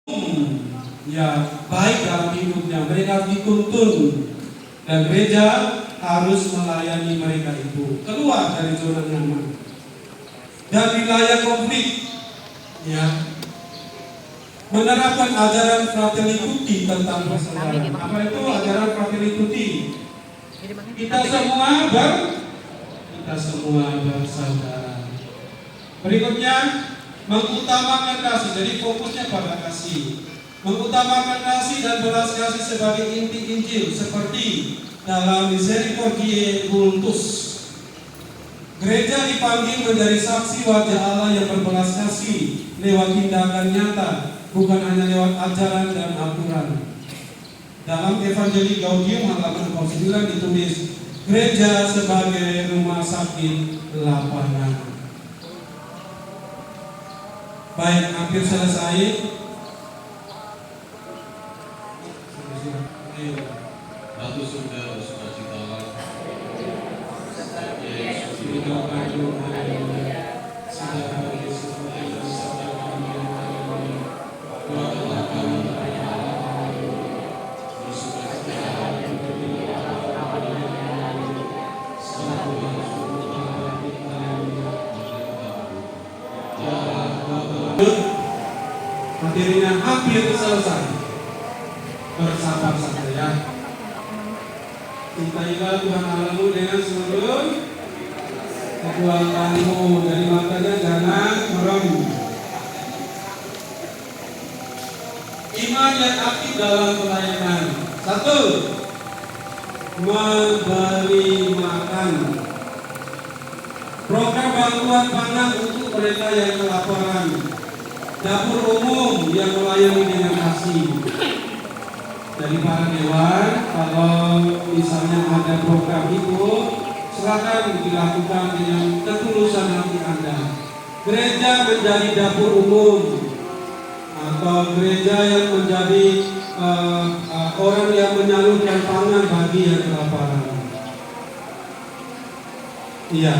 ya baik dalam hidupnya, mereka dituntun dan gereja harus melayani mereka itu keluar dari zona nyaman dan wilayah konflik, ya, menerapkan ajaran Fratelli Tutti tentang persaudaraan. Apa itu ajaran Fratelli Tutti? Kita semua bersaudara. Berikutnya, mengutamakan kasih. Jadi fokusnya pada kasih. Mengutamakan kasih dan belas kasih sebagai inti Injil, seperti dalam Misericordiae Cultus. Gereja dipanggil menjadi saksi wajah Allah yang berbelas kasih lewat tindakan nyata, bukan hanya lewat ajaran dan aturan. Dalam Evangelii Gaudium halaman 49 ditulis, gereja sebagai rumah sakit lapangan. Baik, hampir selesai. Batu surga sukacitalah. Materinya hampir selesai. Bersabar saja ya. Cintailah Tuhan Allahmu dengan seluruh kekuatanmu, dari matanya jangan merem. Iman yang aktif dalam pelayanan. 1. Memberi makan. Program bantuan pangan untuk mereka yang kelaparan. Dapur umum yang melayani dengan kasih. Dari para dewan, kalau misalnya ada program itu, silakan dilakukan dengan ketulusan hati Anda. Gereja menjadi dapur umum, atau gereja yang menjadi orang yang menyalurkan pangan bagi yang kelaparan. Iya.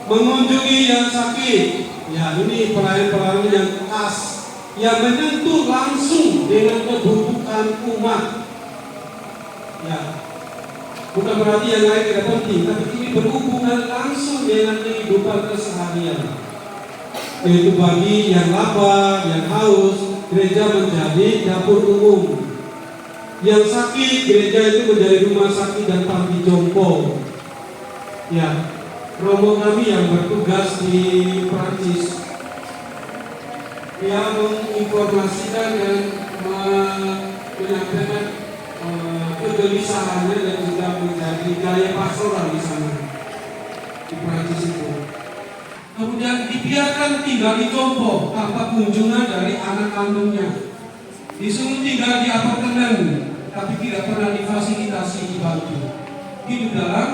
Mengunjungi yang sakit. Ya, ini pelayan-pelayan yang khas, yang menyentuh langsung dengan kebutuhan umat. Ya, bukan berarti yang lain tidak penting, tapi ini berhubungan langsung dengan kehidupan keseharian. Yaitu bagi yang lapar, yang haus, gereja menjadi dapur umum. Yang sakit, gereja itu menjadi rumah sakit dan panti jompo. Ya. Romo kami yang bertugas di Prancis, dia menginformasikan dan menyampaikan kegelisahannya dan juga menjadi gaya pastoral di sana di Prancis itu. Kemudian dibiarkan tinggal di Jompo tanpa kunjungan dari anak kandungnya, disuruh tinggal di apartemen tapi tidak pernah difasilitasi dibantu. Hidup dalam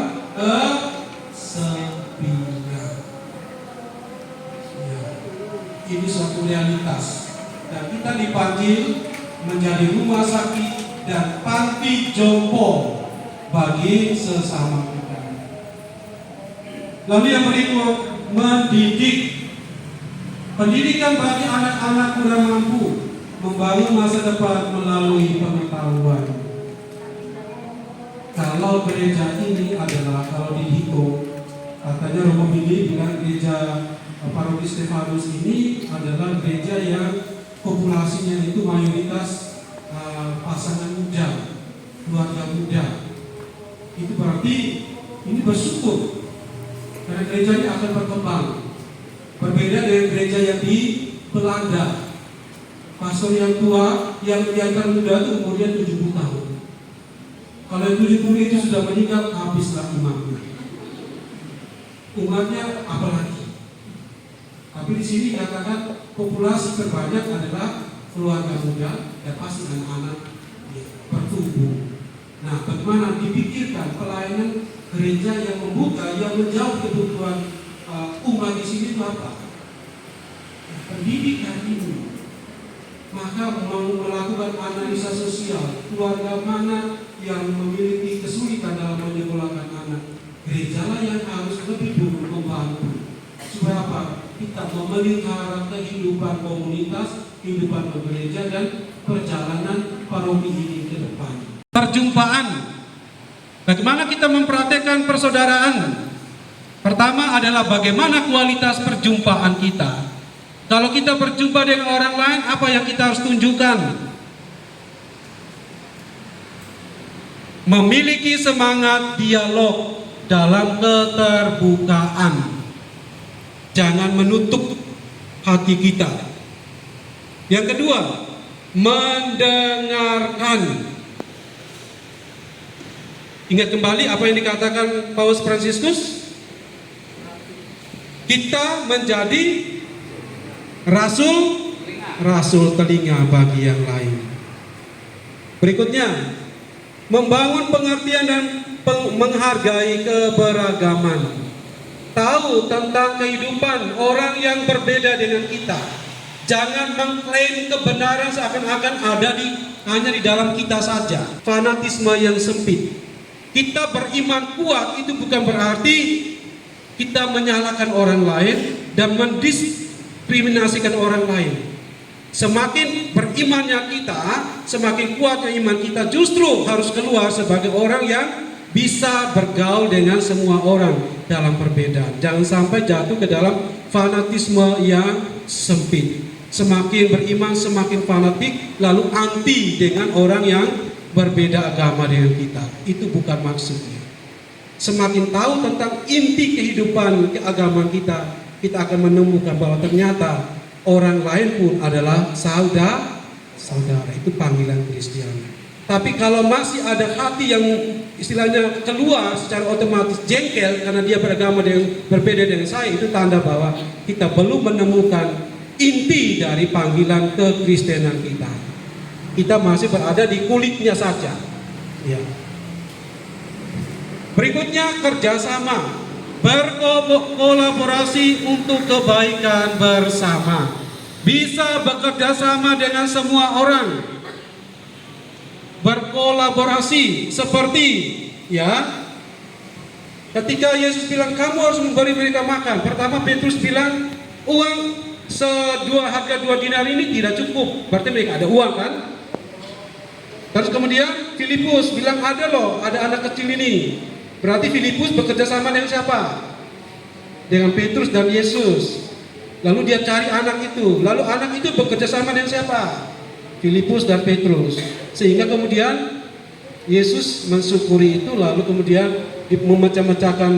sepinya. Ya, ini suatu realitas. Dan kita dipanggil menjadi rumah sakit dan panti jompo bagi sesama kita. Lalu yang berikut, mendidik. Pendidikan bagi anak-anak kurang mampu, membangun masa depan melalui pengetahuan. Kalau gereja ini adalah, kalau dihitung, katanya Romo Billy bilang gereja Paroki Stefanus ini adalah gereja yang populasinya itu mayoritas pasangan muda, keluarga muda. Itu berarti ini bersyukur karena gereja ini akan berkembang. Berbeda dengan gereja yang di Belanda, pastor yang tua yang kelihatan muda itu umurnya 70 tahun. Kalau yang 70 itu sudah meninggal, habislah imannya. Umatnya apalagi. Tapi di sini katakan populasi terbanyak adalah keluarga muda dan pasti anak-anak bertumbuh. Nah, bagaimana dipikirkan pelayanan gereja yang membuka, yang menjawab kebutuhan umat di sini itu apa? Pendidikan ini. Maka mau melakukan analisa sosial, keluarga mana yang memiliki kesulitan dalam menyekolahkan anak. Gerejalah yang harus lebih dulu membantu. Supaya apa? Kita memelihara kehidupan komunitas kehidupan gereja dan perjalanan paroki ini ke depan. Perjumpaan. Bagaimana kita memperhatikan persaudaraan? Pertama adalah bagaimana kualitas perjumpaan kita. Kalau kita berjumpa dengan orang lain, apa yang kita harus tunjukkan? Memiliki semangat dialog dalam keterbukaan. Jangan menutup hati kita. Yang kedua, mendengarkan. Ingat kembali apa yang dikatakan Paus Fransiskus? Kita menjadi rasul telinga bagi yang lain. Berikutnya, membangun pengertian dan menghargai keberagaman. Tahu tentang kehidupan orang yang berbeda dengan kita. Jangan mengklaim kebenaran seakan-akan hanya di dalam kita saja. Fanatisme yang sempit. Kita beriman kuat itu bukan berarti kita menyalahkan orang lain dan mendiskriminasikan orang lain. Semakin berimannya kita, semakin kuatnya iman kita, justru harus keluar sebagai orang yang bisa bergaul dengan semua orang dalam perbedaan. Jangan sampai jatuh ke dalam fanatisme yang sempit. Semakin beriman, semakin fanatik, lalu anti dengan orang yang berbeda agama dengan kita. Itu bukan maksudnya. Semakin tahu tentang inti kehidupan keagamaan kita, kita akan menemukan bahwa ternyata orang lain pun adalah saudara. Itu panggilan Kristiani. Tapi kalau masih ada hati yang istilahnya keluar secara otomatis jengkel karena dia beragama berbeda dengan saya, itu tanda bahwa kita belum menemukan inti dari panggilan kekristenan kita. Kita masih berada di kulitnya saja. Ya. Berikutnya kerjasama, berkolaborasi untuk kebaikan bersama. Bisa bekerja sama dengan semua orang. Berkolaborasi seperti ketika Yesus bilang kamu harus memberi mereka makan. Pertama Petrus bilang uang harga 2 dinar ini tidak cukup. Berarti mereka ada uang kan? Terus kemudian Filipus bilang ada anak kecil ini. Berarti Filipus bekerja sama dengan siapa? Dengan Petrus dan Yesus. Lalu dia cari anak itu. Lalu anak itu bekerja sama dengan siapa? Filipus dan Petrus. Sehingga kemudian Yesus mensyukuri itu, lalu kemudian memecah-mecahkan,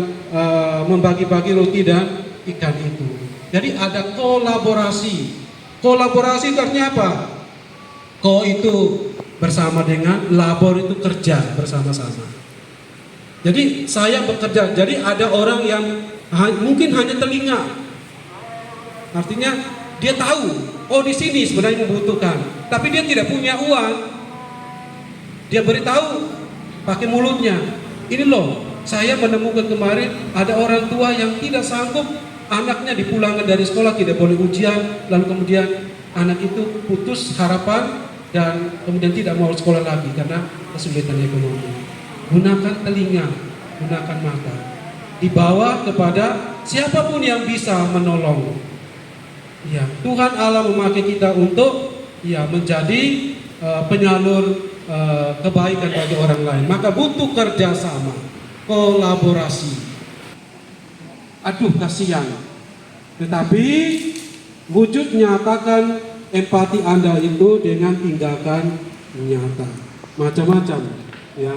membagi-bagi roti dan ikan itu. Jadi ada kolaborasi. Kolaborasi itu artinya apa? Ko itu bersama dengan, labor itu kerja bersama-sama. Jadi saya bekerja. Jadi ada orang yang mungkin hanya telinga. Artinya dia tahu, oh di sini sebenarnya membutuhkan, tapi dia tidak punya uang. Dia beritahu pakai mulutnya. Ini loh, saya menemukan kemarin ada orang tua yang tidak sanggup, anaknya dipulangkan dari sekolah tidak boleh ujian, lalu kemudian anak itu putus harapan dan kemudian tidak mau sekolah lagi karena kesulitan ekonomi. Gunakan telinga, gunakan mata. Dibawa kepada siapapun yang bisa menolong. Ya, Tuhan Allah memakai kita untuk menjadi penyalur kebaikan bagi orang lain. Maka butuh kerjasama, kolaborasi. Aduh kasihan. Tetapi wujud nyatakan empati Anda itu dengan tindakan nyata. Macam-macam ya.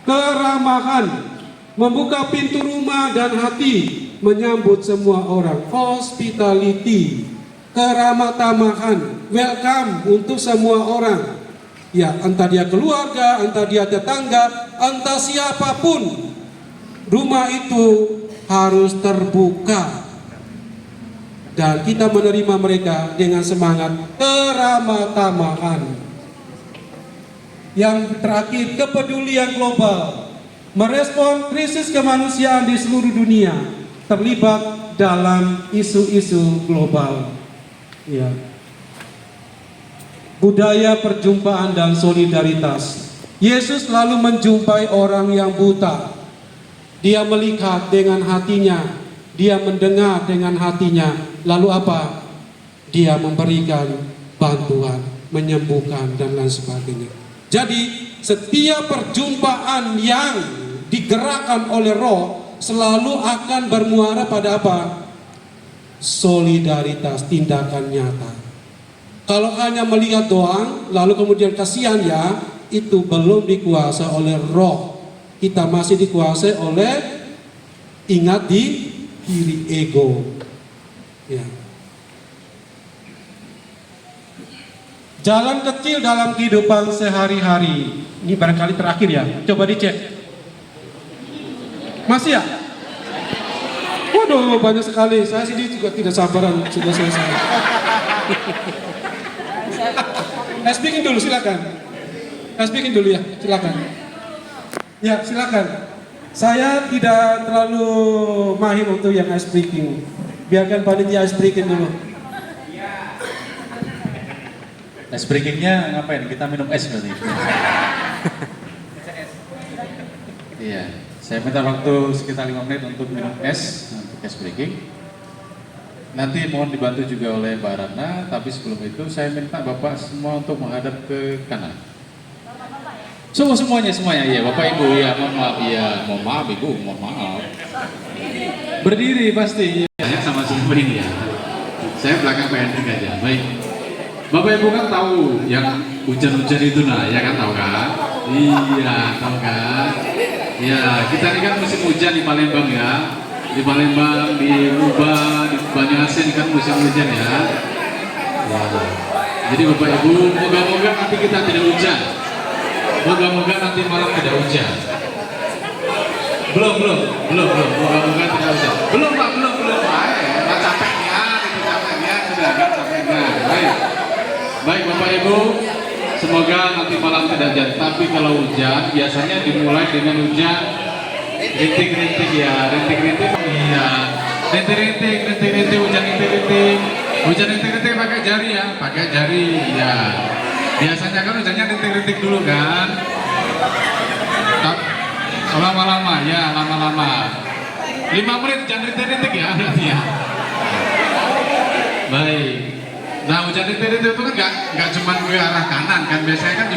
Keramahan, membuka pintu rumah dan hati menyambut semua orang. Hospitality, keramah tamahan, welcome untuk semua orang. Ya, entah dia keluarga, entah dia tetangga, entah siapapun, rumah itu harus terbuka dan kita menerima mereka dengan semangat keramah tamahan. Yang terakhir, kepedulian global, merespon krisis kemanusiaan di seluruh dunia, terlibat dalam isu-isu global. Ya. Budaya perjumpaan dan solidaritas. Yesus lalu menjumpai orang yang buta. Dia melihat dengan hatinya, dia mendengar dengan hatinya. Lalu apa? Dia memberikan bantuan, menyembuhkan dan lain sebagainya. Jadi setiap perjumpaan yang digerakkan oleh Roh selalu akan bermuara pada apa? Solidaritas, tindakan nyata. Kalau hanya melihat doang, lalu kemudian kasihan ya, itu belum dikuasai oleh Roh. Kita masih dikuasai oleh, ingat, di diri ego. Ya. Jalan kecil dalam kehidupan sehari-hari. Ini barangkali terakhir ya. Coba dicek. Masih ya? Waduh, banyak sekali. Saya sendiri juga tidak sabaran sudah selesai. Speaking dulu, silakan. Speaking dulu ya, silakan. Ya, silakan. Saya tidak terlalu mahir untuk yang speaking. Biarkan panitia speaking dulu. Es breakingnya ngapain? Kita minum es berarti. Iya, saya minta waktu sekitar 5 menit untuk minum es, untuk es breaking. Nanti mohon dibantu juga oleh Mbak Ratna, tapi sebelum itu saya minta Bapak semua untuk menghadap ke kanan. Semuanya, ya Bapak Ibu, ya mohon maaf Ibu, mohon maaf. Berdiri pasti. Saya sama siapa ini ya? Saya belakang Pak Hendrik aja, baik. Bapak Ibu kan tahu yang hujan-hujan itu nah, ya kan tahu kan? Iya, tahu kan? Ya, kita ini kan musim hujan di Palembang ya. Di Palembang, di Ubah, di Banyuasin kan musim hujan ya. Ya. Jadi Bapak Ibu, moga-moga nanti kita tidak hujan. Moga-moga nanti malam tidak hujan. Belum. Moga-moga tidak hujan. Belum Pak, belum. Pak capeknya, itu capeknya sudah kan capeknya. Baik Bapak Ibu, semoga nanti malam tidak hujan. Tapi kalau hujan biasanya dimulai dengan hujan rintik-rintik ya, rintik-rintik. Iya, rintik-rintik, hujan rintik-rintik. Hujan rintik-rintik pakai jari ya, pakai jari ya. Biasanya kan hujannya rintik-rintik dulu kan. Lama-lama ya, lama-lama. 5 menit jangan rintik-rintik ya berarti ya. Baik. Nah hujan rintik-rintik itu kan nggak cuma ke arah kanan kan, biasanya kan